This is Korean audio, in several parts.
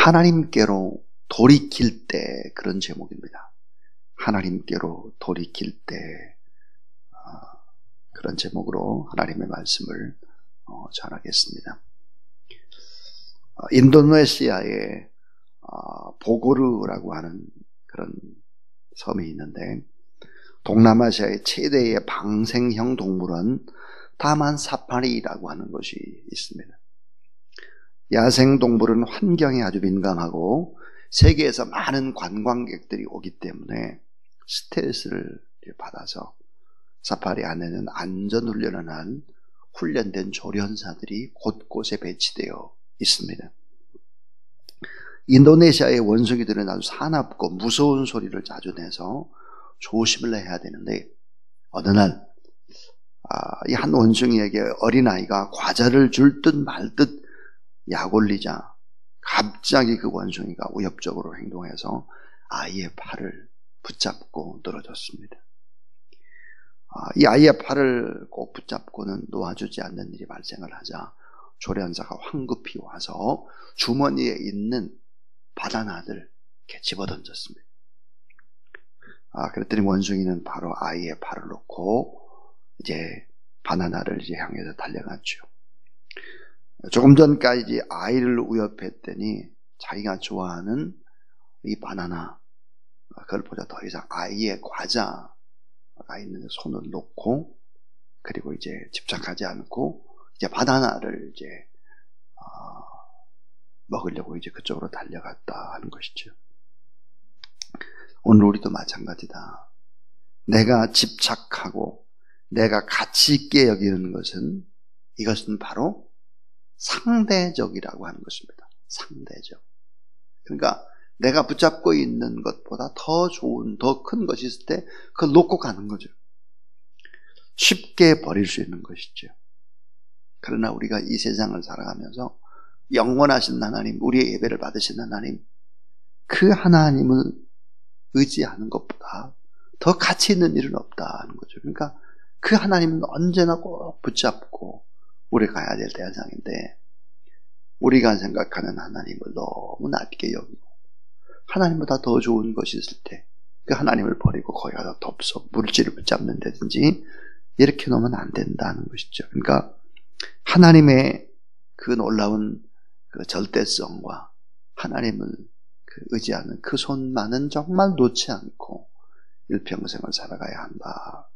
하나님께로 돌이킬 때, 그런 제목입니다. 하나님께로 돌이킬 때, 그런 제목으로 하나님의 말씀을 전하겠습니다. 인도네시아에 보고르라고 하는 그런 섬이 있는데, 동남아시아의 최대의 방생형 동물원 다만 사파리라고 하는 것이 있습니다. 야생동물은 환경에 아주 민감하고 세계에서 많은 관광객들이 오기 때문에 스트레스를 받아서 사파리 안에는 안전훈련을 한 훈련된 조련사들이 곳곳에 배치되어 있습니다. 인도네시아의 원숭이들은 아주 사납고 무서운 소리를 자주 내서 조심을 해야 되는데, 어느 날 이 한 원숭이에게 어린아이가 과자를 줄 듯 말 듯 약 올리자 갑자기 그 원숭이가 위협적으로 행동해서 아이의 팔을 붙잡고 늘어졌습니다. 이 아이의 팔을 꼭 붙잡고는 놓아주지 않는 일이 발생을 하자 조련사가 황급히 와서 주머니에 있는 바나나를 이렇게 집어던졌습니다. 그랬더니 원숭이는 바로 아이의 팔을 놓고 이제 바나나를 이제 향해서 달려갔죠. 조금 전까지 아이를 위협했더니 자기가 좋아하는 이 바나나, 그걸 보자 더 이상 아이의 과자가 있는 손을 놓고, 그리고 이제 집착하지 않고 이제 바나나를 이제 먹으려고 이제 그쪽으로 달려갔다 하는 것이죠. 오늘 우리도 마찬가지다. 내가 집착하고 내가 가치 있게 여기는 것은, 이것은 바로 상대적이라고 하는 것입니다. 상대적. 그러니까 내가 붙잡고 있는 것보다 더 좋은, 더 큰 것이 있을 때 그걸 놓고 가는 거죠. 쉽게 버릴 수 있는 것이죠. 그러나 우리가 이 세상을 살아가면서 영원하신 하나님, 우리의 예배를 받으신 하나님, 그 하나님을 의지하는 것보다 더 가치 있는 일은 없다는 거죠. 그러니까 그 하나님은 언제나 꼭 붙잡고 우리가 가야 될 대상인데, 우리가 생각하는 하나님을 너무 낮게 여기고 하나님보다 더 좋은 것이 있을 때 그 하나님을 버리고 거기 가서 덥석 물질을 붙잡는다든지 이렇게 놓으면 안 된다는 것이죠. 그러니까 하나님의 그 놀라운 그 절대성과 하나님을 의지하는 그 손만은 정말 놓지 않고 일평생을 살아가야 한다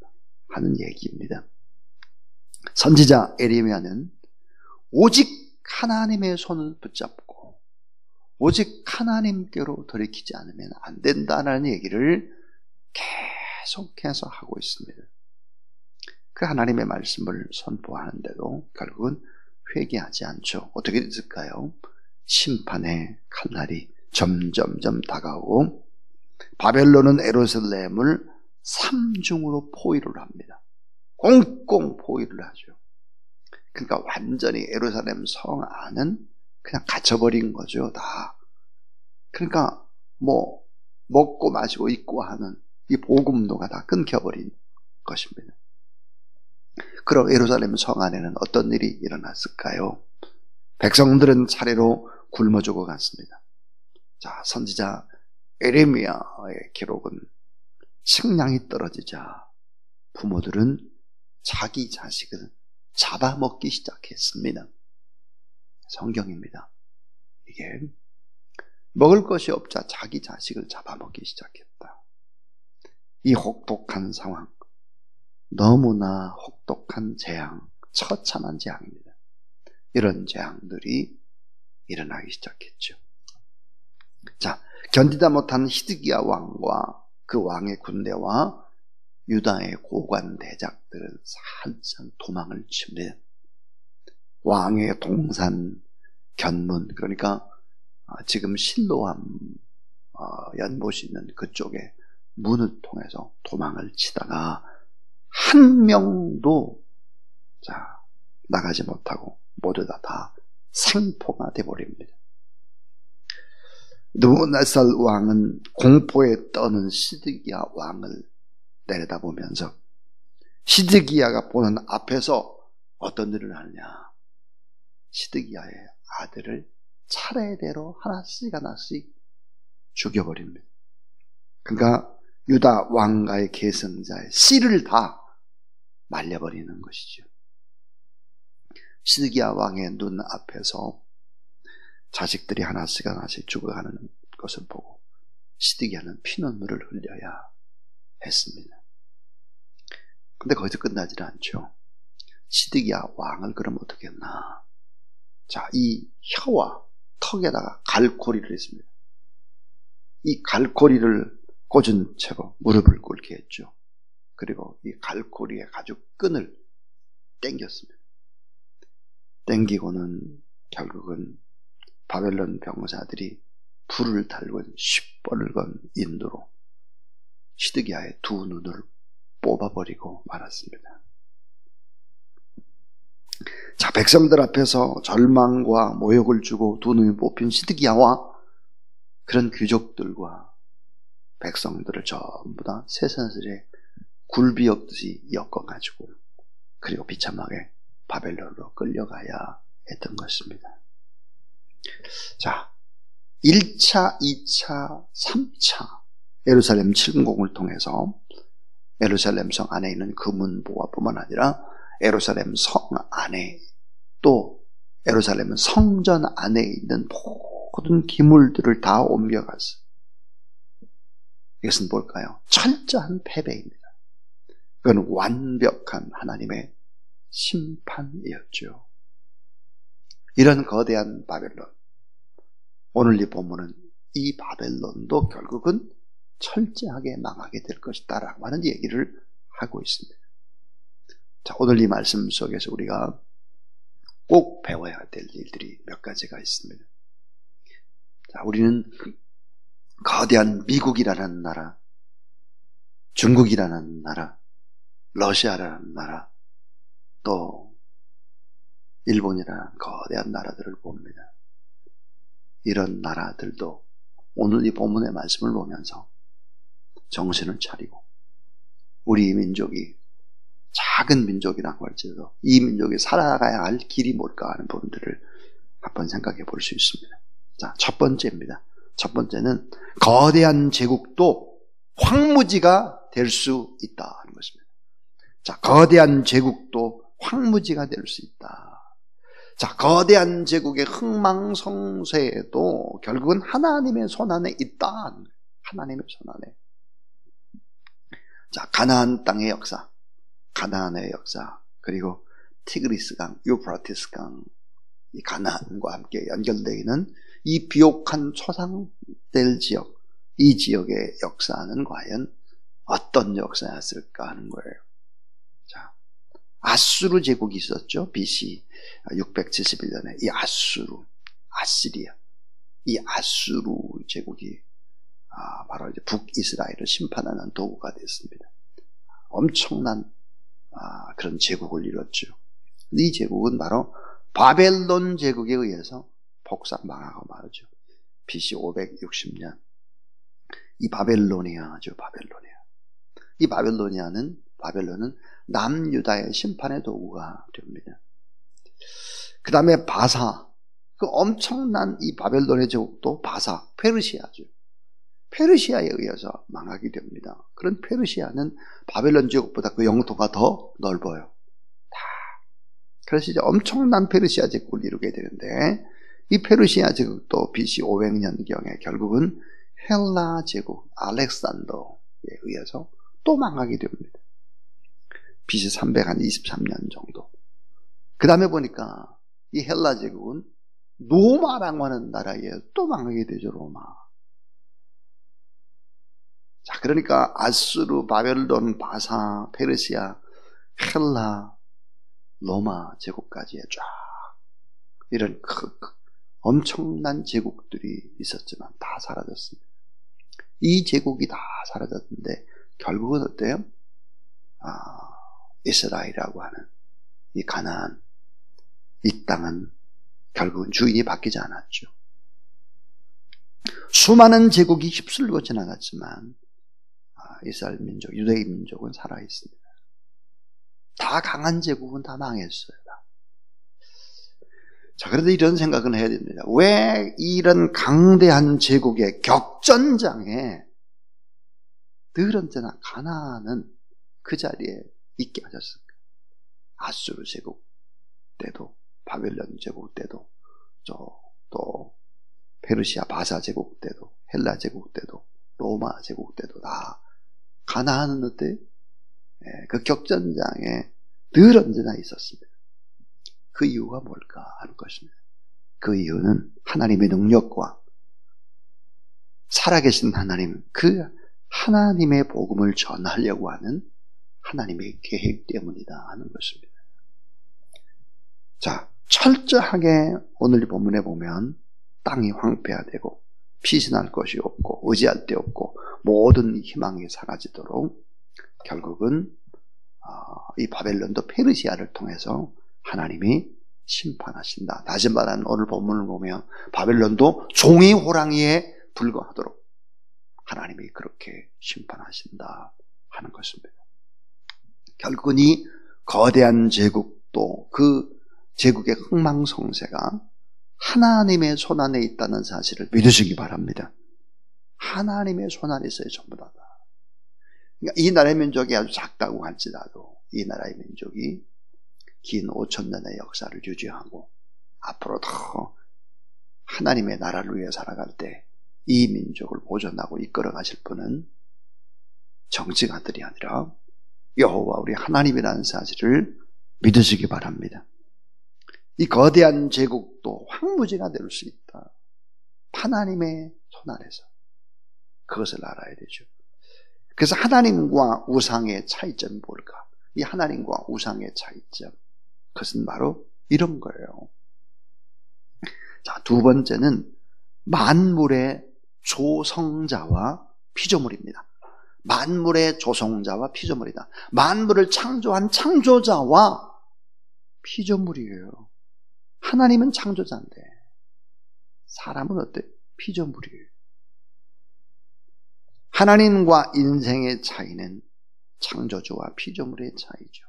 하는 얘기입니다. 선지자 에레미야는 오직 하나님의 손을 붙잡고 오직 하나님께로 돌이키지 않으면 안 된다는 얘기를 계속해서 하고 있습니다. 그 하나님의 말씀을 선포하는데도 결국은 회개하지 않죠. 어떻게 됐을까요? 심판의 칼날이 점점점 다가오고 바벨론은 예루살렘을 삼중으로 포위를 합니다. 꽁꽁 포위를 하죠. 그러니까 완전히 예루살렘 성 안은 그냥 갇혀버린 거죠, 다. 그러니까 뭐 먹고 마시고 입고 하는 이 보급로가 다 끊겨버린 것입니다. 그럼 예루살렘 성 안에는 어떤 일이 일어났을까요? 백성들은 차례로 굶어 죽어갔습니다. 자, 선지자 에레미야의 기록은 식량이 떨어지자 부모들은 자기 자식을 잡아먹기 시작했습니다. 성경입니다. 이게 먹을 것이 없자 자기 자식을 잡아먹기 시작했다. 이 혹독한 상황, 너무나 혹독한 재앙, 처참한 재앙입니다. 이런 재앙들이 일어나기 시작했죠. 자, 견디다 못한 히드기야 왕과 그 왕의 군대와 유다의 고관 대작들은 살살 도망을 칩니다. 왕의 동산 견문, 그러니까 지금 실로암 연못이 있는 그쪽에 문을 통해서 도망을 치다가 한 명도 나가지 못하고 모두 다 생포가 되어버립니다. 느부갓네살 왕은 공포에 떠는 시드기야 왕을 내려다보면서 시드기야가 보는 앞에서 어떤 일을 하느냐, 시드기야의 아들을 차례대로 하나씩 죽여버립니다. 그러니까 유다 왕가의 계승자의 씨를 다 말려버리는 것이죠. 시드기야 왕의 눈 앞에서 자식들이 하나씩 죽어가는 것을 보고 시드기야는 피눈물을 흘려야 했습니다. 근데 거기서 끝나질 않죠. 시드기야 왕을 그럼 어떻게 했나? 자, 이 혀와 턱에다가 갈고리를 했습니다. 이 갈고리를 꽂은 채로 무릎을 꿇게 했죠. 그리고 이 갈고리의 가죽 끈을 땡겼습니다. 땡기고는 결국은 바벨론 병사들이 불을 달고 시뻘건 인도로 시드기야의 두 눈을 뽑아버리고 말았습니다. 자, 백성들 앞에서 절망과 모욕을 주고 두 눈이 뽑힌 시드기야와 그런 귀족들과 백성들을 전부 다 쇠사슬에 굴비 엮듯이 엮어가지고 그리고 비참하게 바벨론으로 끌려가야 했던 것입니다. 자, 1차, 2차, 3차 예루살렘 침공을 통해서 예루살렘 성 안에 있는 금은보화뿐만 아니라 예루살렘 성 안에 또 예루살렘 성전 안에 있는 모든 기물들을 다 옮겨갔어요. 이것은 뭘까요? 철저한 패배입니다. 그건 완벽한 하나님의 심판이었죠. 이런 거대한 바벨론, 오늘 이 본문은 이 바벨론도 결국은 철저하게 망하게 될 것이다라고 하는 얘기를 하고 있습니다. 자, 오늘 이 말씀 속에서 우리가 꼭 배워야 될 일들이 몇 가지가 있습니다. 자, 우리는 거대한 미국이라는 나라, 중국이라는 나라, 러시아라는 나라, 또 일본이라는 거대한 나라들을 봅니다. 이런 나라들도 오늘 이 본문의 말씀을 보면서 정신을 차리고 우리 민족이 작은 민족이라고 할지라도 이 민족이 살아가야 할 길이 뭘까 하는 부분들을 한번 생각해 볼 수 있습니다. 자, 첫 번째입니다. 첫 번째는 거대한 제국도 황무지가 될 수 있다는 것입니다. 자, 거대한 제국도 황무지가 될 수 있다. 자, 거대한 제국의 흥망성쇠에도 결국은 하나님의 손안에 있다. 하나님의 손안에. 자, 가나안 땅의 역사, 가나안의 역사, 그리고 티그리스강, 유프라티스강, 이 가나안과 함께 연결되어 있는 이 비옥한 초상될 지역, 이 지역의 역사는 과연 어떤 역사였을까 하는 거예요. 자, 아수르 제국이 있었죠. BC 671년에 이 아시리아, 이 아수르 제국이 바로 이제 북이스라엘을 심판하는 도구가 됐습니다. 엄청난 그런 제국을 이뤘죠. 이 제국은 바로 바벨론 제국에 의해서 폭삭 망하고 말았죠. BC 560년. 이 바벨로니아죠, 바벨로니아. 이 바벨론은 남유다의 심판의 도구가 됩니다. 그 다음에 바사, 그 엄청난 이 바벨론의 제국도 바사, 페르시아죠. 페르시아에 의해서 망하게 됩니다. 그런 페르시아는 바벨론 제국보다 그 영토가 더 넓어요. 그래서 이제 엄청난 페르시아 제국을 이루게 되는데, 이 페르시아 제국도 BC 500년경에 결국은 헬라 제국, 알렉산더에 의해서 또 망하게 됩니다. BC 323년 정도. 그 다음에 보니까 이 헬라 제국은 로마라고 하는 나라에 또 망하게 되죠, 로마. 자, 그러니까 아수르, 바벨론, 바사, 페르시아, 헬라, 로마 제국까지의 쫙 이런 엄청난 제국들이 있었지만 다 사라졌습니다. 이 제국이 다 사라졌는데 결국은 어때요? 이스라엘이라고 하는 이 가나안, 이 땅은 결국은 주인이 바뀌지 않았죠. 수많은 제국이 휩쓸고 지나갔지만 이스라엘 민족, 유대인 민족은 살아있습니다. 다 강한 제국은 다 망했어요. 자, 그런데 이런 생각은 해야 됩니다. 왜 이런 강대한 제국의 격전장에 늘 언제나 가나안은 그 자리에 있게 하셨을까? 아수르 제국 때도, 바벨론 제국 때도, 또 페르시아 바사 제국 때도, 헬라 제국 때도, 로마 제국 때도 다 가나안은 어때? 그 격전장에 늘 언제나 있었습니다. 그 이유가 뭘까 하는 것입니다. 그 이유는 하나님의 능력과 살아계신 하나님, 그 하나님의 복음을 전하려고 하는 하나님의 계획 때문이다 하는 것입니다. 자, 철저하게 오늘 본문에 보면 땅이 황폐화되고 피신할 것이 없고 의지할 데 없고 모든 희망이 사라지도록 결국은 이 바벨론도 페르시아를 통해서 하나님이 심판하신다. 다시 말하면 오늘 본문을 보면 바벨론도 종이 호랑이에 불과하도록 하나님이 그렇게 심판하신다 하는 것입니다. 결국은 이 거대한 제국도 그 제국의 흥망성쇠가 하나님의 손안에 있다는 사실을 믿으시기 바랍니다. 하나님의 손안에 있어요, 전부 다. 그러니까 이 나라의 민족이 아주 작다고 할지라도 이 나라의 민족이 긴 5,000년의 역사를 유지하고 앞으로 더 하나님의 나라를 위해 살아갈 때 이 민족을 보존하고 이끌어 가실 분은 정치가들이 아니라 여호와 우리 하나님이라는 사실을 믿으시기 바랍니다. 이 거대한 제국도 황무지가 될 수 있다. 하나님의 손 아래서 그것을 알아야 되죠. 그래서 하나님과 우상의 차이점이 뭘까? 이 하나님과 우상의 차이점, 그것은 바로 이런 거예요. 자, 두 번째는 만물의 조성자와 피조물입니다. 만물의 조성자와 피조물이다. 만물을 창조한 창조자와 피조물이에요. 하나님은 창조자인데 사람은 어때? 피조물이에요. 하나님과 인생의 차이는 창조주와 피조물의 차이죠.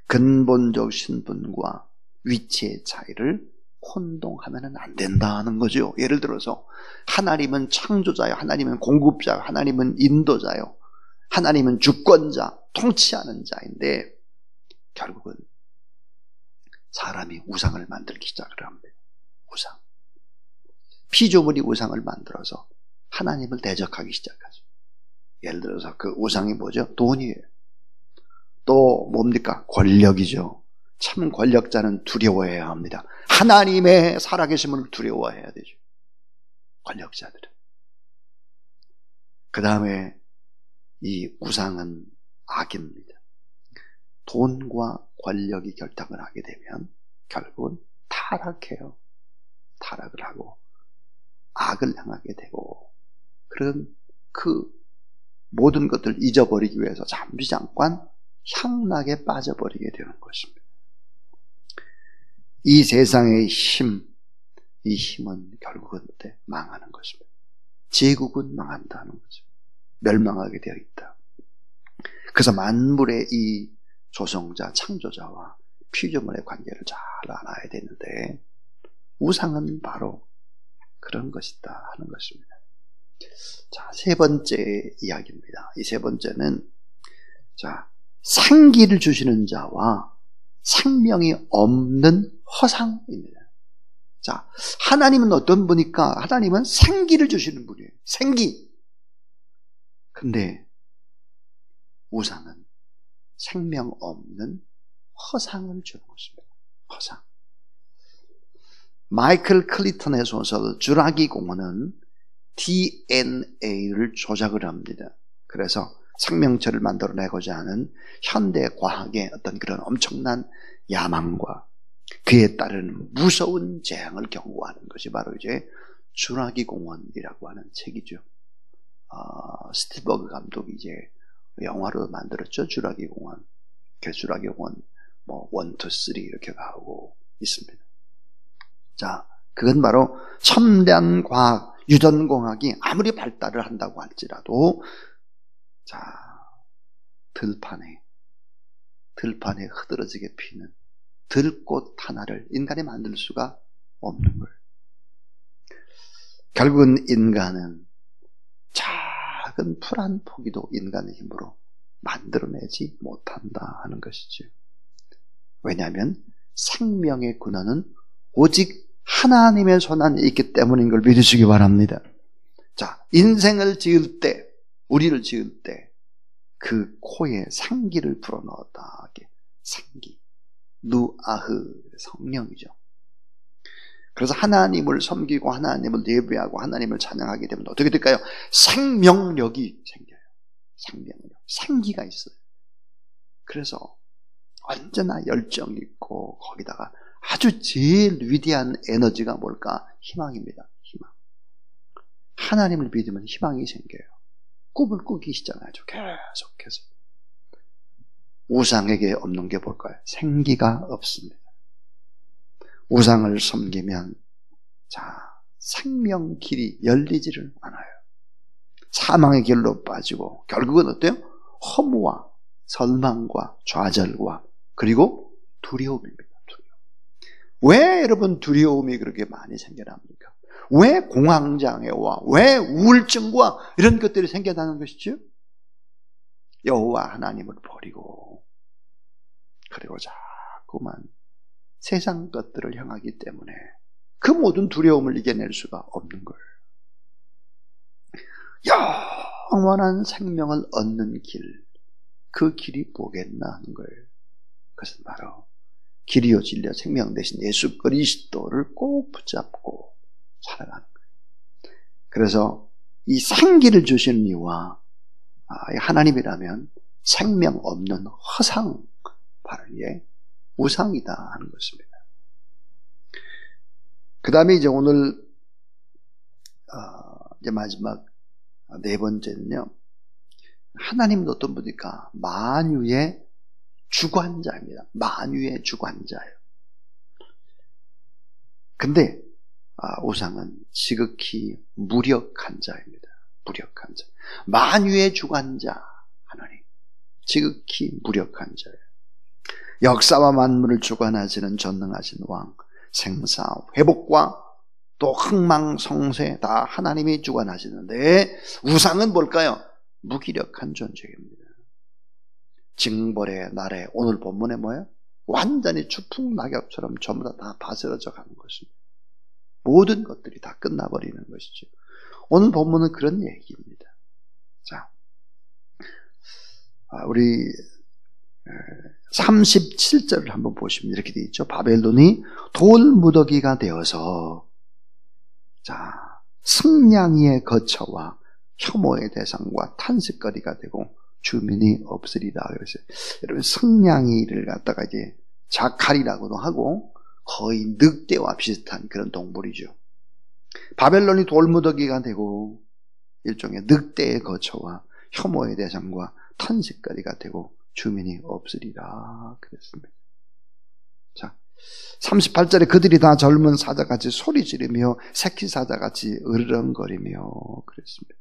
근본적 신분과 위치의 차이를 혼동하면 안 된다는 거죠. 예를 들어서 하나님은 창조자요, 하나님은 공급자요, 하나님은 인도자요, 하나님은 주권자, 통치하는 자인데 결국은 사람이 우상을 만들기 시작을 합니다. 우상. 피조물이 우상을 만들어서 하나님을 대적하기 시작하죠. 예를 들어서 그 우상이 뭐죠? 돈이에요. 또 뭡니까? 권력이죠. 참 권력자는 두려워해야 합니다. 하나님의 살아계심을 두려워해야 되죠. 권력자들은. 그 다음에 이 우상은 악입니다. 돈과 권력이 결탁을 하게 되면 결국은 타락해요. 타락을 하고 악을 향하게 되고 그런 그 모든 것들을 잊어버리기 위해서 잠시잠깐 향락에 빠져버리게 되는 것입니다. 이 세상의 힘, 이 힘은 결국은 망하는 것입니다. 제국은 망한다는 거죠. 멸망하게 되어 있다. 그래서 만물의 이 조성자, 창조자와 피조물의 관계를 잘 알아야 되는데 우상은 바로 그런 것이다 하는 것입니다. 자, 세 번째 이야기입니다. 이 세 번째는 자, 생기를 주시는 자와 생명이 없는 허상입니다. 자, 하나님은 어떤 분일까? 하나님은 생기를 주시는 분이에요. 생기. 근데 우상은 생명 없는 허상을 주는 것입니다. 허상. 마이클 클리턴의 소설 주라기 공원은 DNA를 조작을 합니다. 그래서 생명체를 만들어내고자 하는 현대 과학의 어떤 그런 엄청난 야망과 그에 따른 무서운 재앙을 경고하는 것이 바로 이제 주라기 공원이라고 하는 책이죠. 스티버그 감독이 이제 영화로 만들었죠. 주라기 공원. 그 주라기 공원 뭐 1, 2, 3 이렇게 가고 있습니다. 자, 그건 바로 첨단 과학, 유전공학이 아무리 발달을 한다고 할지라도 자, 들판에 흐드러지게 피는 들꽃 하나를 인간이 만들 수가 없는 거예요. 결국은 인간은 작은 풀 한 포기도 인간의 힘으로 만들어내지 못한다 하는 것이죠. 왜냐하면 생명의 근원은 오직 하나님의 손 안에 있기 때문인 걸 믿으시기 바랍니다. 자, 인생을 지을 때, 우리를 지을 때 그 코에 생기를 불어넣었다. 생기, 누아흐, 성령이죠. 그래서 하나님을 섬기고 하나님을 예배하고 하나님을 찬양하게 되면 어떻게 될까요? 생명력이 생겨요. 생명력, 생기가 있어요. 그래서 언제나 열정이 있고 거기다가 아주 제일 위대한 에너지가 뭘까? 희망입니다. 희망. 하나님을 믿으면 희망이 생겨요. 꿈을 꾸기 시작하죠. 계속해서. 우상에게 없는 게 뭘까요? 생기가 없습니다. 우상을 섬기면 생명 길이 열리지를 않아요. 사망의 길로 빠지고 결국은 어때요? 허무와 절망과 좌절과 그리고 두려움입니다. 두려움. 왜 여러분 두려움이 그렇게 많이 생겨납니까? 왜 공황장애와 왜 우울증과 이런 것들이 생겨나는 것이죠? 여호와 하나님을 버리고 그리고 자꾸만 세상 것들을 향하기 때문에 그 모든 두려움을 이겨낼 수가 없는 거예요. 영원한 생명을 얻는 길, 그 길이 뭐겠나 하는 거예요. 그것은 바로 길이요 진리요 생명 되신 예수 그리스도를 꼭 붙잡고 살아가는 거예요. 그래서 이 생기를 주시는 이와 하나님이라면 생명 없는 허상, 바로 이게 우상이다 하는 것입니다. 그 다음에 이제 오늘 이제 마지막 네 번째는요, 하나님은 어떤 분입니까? 만유의 주관자입니다. 만유의 주관자예요. 근데 우상은 지극히 무력한 자입니다. 무력한 자. 만유의 주관자 하나님, 지극히 무력한 자예요. 역사와 만물을 주관하시는 전능하신 왕, 생사, 회복과 또 흥망성쇠 다 하나님이 주관하시는데 우상은 뭘까요? 무기력한 존재입니다. 징벌의 날에 오늘 본문에 뭐예요? 완전히 추풍낙엽처럼 전부 다 바스러져 가는 것입니다. 모든 것들이 다 끝나버리는 것이죠. 오늘 본문은 그런 얘기입니다. 자, 우리 37절을 한번 보시면 이렇게 되어 있죠. 바벨론이 돌무더기가 되어서 승냥이의 거처와 혐오의 대상과 탄식거리가 되고 주민이 없으리다. 그래서 여러분 승냥이를 갖다가 이제 자칼이라고도 하고 거의 늑대와 비슷한 그런 동물이죠. 바벨론이 돌무더기가 되고 일종의 늑대의 거처와 혐오의 대상과 탄식거리가 되고 주민이 없으리라 그랬습니다. 자, 38절에 그들이 다 젊은 사자같이 소리 지르며 새끼 사자같이 으르렁거리며 그랬습니다.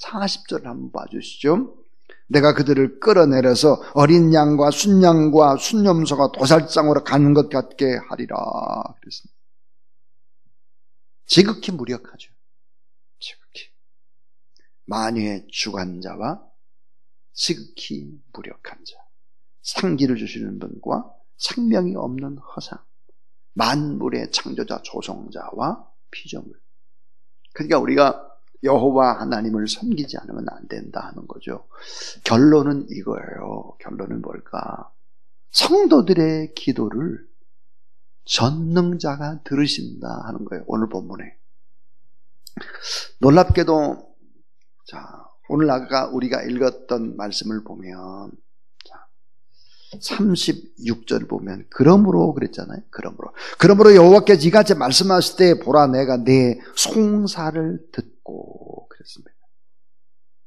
40절을 한번 봐주시죠. 내가 그들을 끌어내려서 어린 양과 순양과 순염소가 도살장으로 가는 것 같게 하리라 그랬습니다. 지극히 무력하죠. 지극히. 만유의 주관자와 지극히 무력한 자. 생기를 주시는 분과 생명이 없는 허상. 만물의 창조자 조성자와 피조물. 그러니까 우리가 여호와 하나님을 섬기지 않으면 안 된다 하는 거죠. 결론은 이거예요. 결론은 뭘까? 성도들의 기도를 전능자가 들으신다 하는 거예요. 오늘 본문에. 놀랍게도 오늘 아까 우리가 읽었던 말씀을 보면 36절 보면 그러므로 그랬잖아요. 그러므로 여호와께서 이같이 말씀하실 때 보라 내가 내 송사를 듣고 그랬습니다.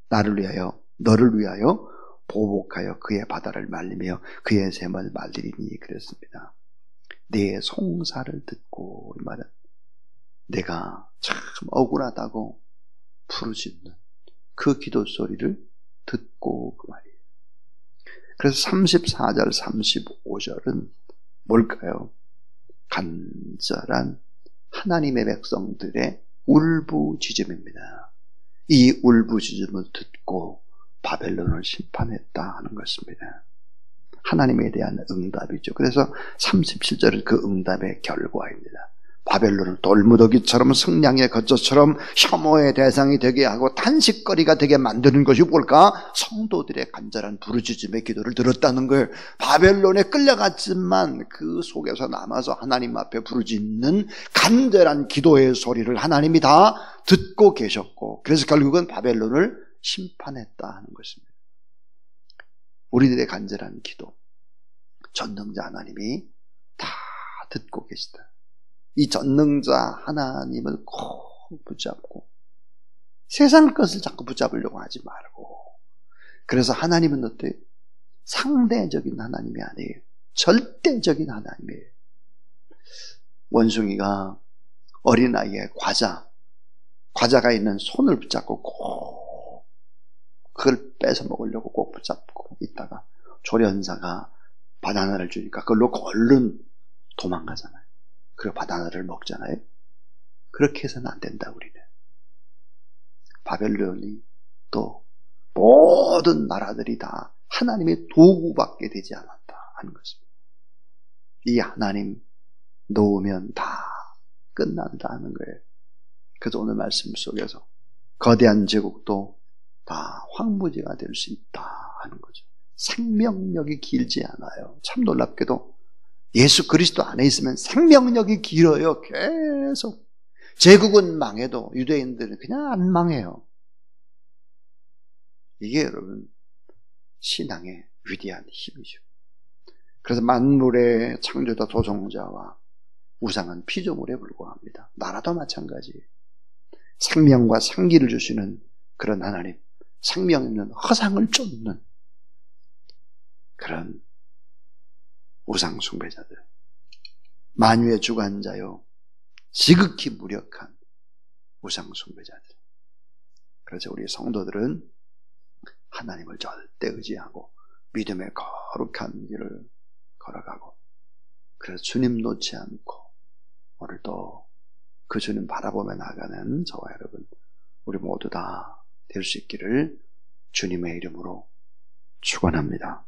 나를 위하여 너를 위하여 보복하여 그의 바다를 말리며 그의 샘을 말리리니 그랬습니다. 내 송사를 듣고, 이 말은 내가 참 억울하다고 부르짖는 그 기도 소리를 듣고 그 말이에요. 그래서 34절 35절은 뭘까요? 간절한 하나님의 백성들의 울부짖음입니다. 이 울부짖음을 듣고 바벨론을 심판했다 하는 것입니다. 하나님에 대한 응답이죠. 그래서 37절은 그 응답의 결과입니다. 바벨론을 돌무더기처럼 승냥의 거처처럼 혐오의 대상이 되게 하고 탄식거리가 되게 만드는 것이 뭘까? 성도들의 간절한 부르짖음의 기도를 들었다는 거예요. 바벨론에 끌려갔지만 그 속에서 남아서 하나님 앞에 부르짖는 간절한 기도의 소리를 하나님이 다 듣고 계셨고, 그래서 결국은 바벨론을 심판했다 하는 것입니다. 우리들의 간절한 기도, 전능자 하나님이 다 듣고 계시다. 이 전능자 하나님을 꼭 붙잡고 세상 것을 자꾸 붙잡으려고 하지 말고, 그래서 하나님은 어때요? 상대적인 하나님이 아니에요. 절대적인 하나님이에요. 원숭이가 어린아이의 과자가 있는 손을 붙잡고 꼭 그걸 뺏어 먹으려고 꼭 붙잡고 있다가 조련사가 바나나를 주니까 그걸로 얼른 도망가잖아요. 그리고 바나나를 먹잖아요. 그렇게 해서는 안 된다, 우리는. 바벨론이 또 모든 나라들이 다 하나님의 도구밖에 되지 않았다 하는 것입니다. 이 하나님 놓으면 다 끝난다 하는 거예요. 그래서 오늘 말씀 속에서 거대한 제국도 다 황무지가 될 수 있다 하는 거죠. 생명력이 길지 않아요. 참 놀랍게도 예수 그리스도 안에 있으면 생명력이 길어요. 계속. 제국은 망해도 유대인들은 그냥 안 망해요. 이게 여러분 신앙의 위대한 힘이죠. 그래서 만물의 창조자 조종자와 우상은 피조물에 불과합니다. 나라도 마찬가지예요. 생명과 생기를 주시는 그런 하나님, 생명 있는 허상을 쫓는 그런 우상 숭배자들, 만유의 주관자요 지극히 무력한 우상 숭배자들. 그래서 우리 성도들은 하나님을 절대 의지하고 믿음의 거룩한 길을 걸어가고, 그래서 주님 놓지 않고 오늘도 그 주님 바라보며 나가는 저와 여러분, 우리 모두 다 될 수 있기를 주님의 이름으로 축원합니다.